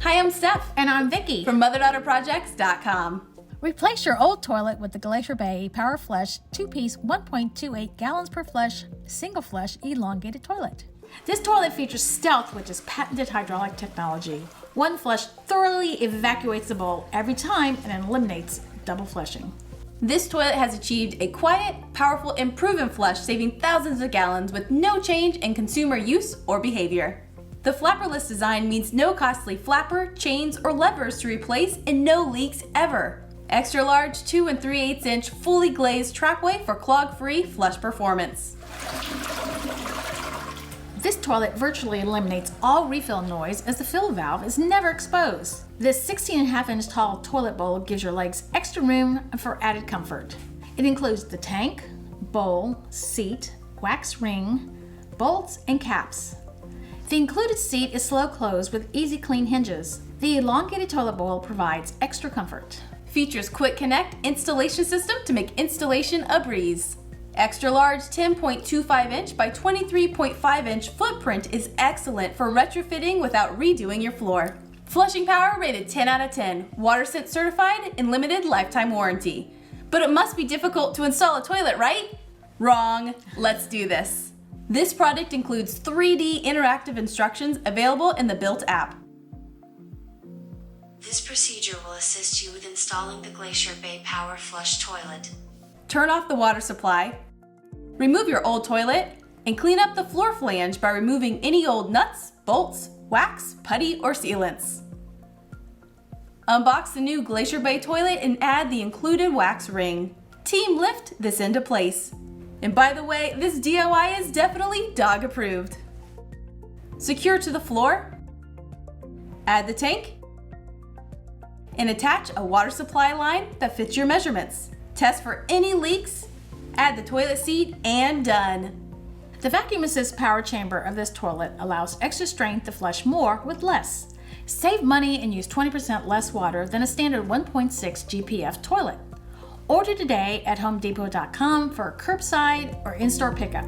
Hi, I'm Steph And I'm Vicky from motherdaughterprojects.com. Replace your old toilet with the Glacier Bay Power Flush 2-piece 1.28 gallons per flush, single flush elongated toilet. This toilet features Stealth, which is patented hydraulic technology. One flush thoroughly evacuates the bowl every time and eliminates double flushing. This toilet has achieved a quiet, powerful, and proven flush, saving thousands of gallons with no change in consumer use or behavior. The flapperless design means no costly flapper, chains, or levers to replace and no leaks ever. Extra large 2 3/8 inch fully glazed trackway for clog-free flush performance. This toilet virtually eliminates all refill noise as the fill valve is never exposed. This 16.5-inch tall toilet bowl gives your legs extra room for added comfort. It includes the tank, bowl, seat, wax ring, bolts, and caps. The included seat is slow close with easy clean hinges. The elongated toilet bowl provides extra comfort. Features quick connect installation system to make installation a breeze. Extra large 10.25 inch by 23.5 inch footprint is excellent for retrofitting without redoing your floor. Flushing power rated 10 out of 10, WaterSense certified and limited lifetime warranty. But it must be difficult to install a toilet, right? Wrong. Let's do this. This product includes 3D interactive instructions available in the built app. This procedure will assist you with installing the Glacier Bay Power Flush Toilet. Turn off the water supply, remove your old toilet, and clean up the floor flange by removing any old nuts, bolts, wax, putty, or sealants. Unbox the new Glacier Bay toilet and add the included wax ring. Team lift this into place. And by the way, this DIY is definitely dog approved. Secure to the floor, add the tank, and attach a water supply line that fits your measurements. Test for any leaks, add the toilet seat, and done. The vacuum assist power chamber of this toilet allows extra strength to flush more with less. Save money and use 20% less water than a standard 1.6 GPF toilet. Order today at HomeDepot.com for curbside or in-store pickup.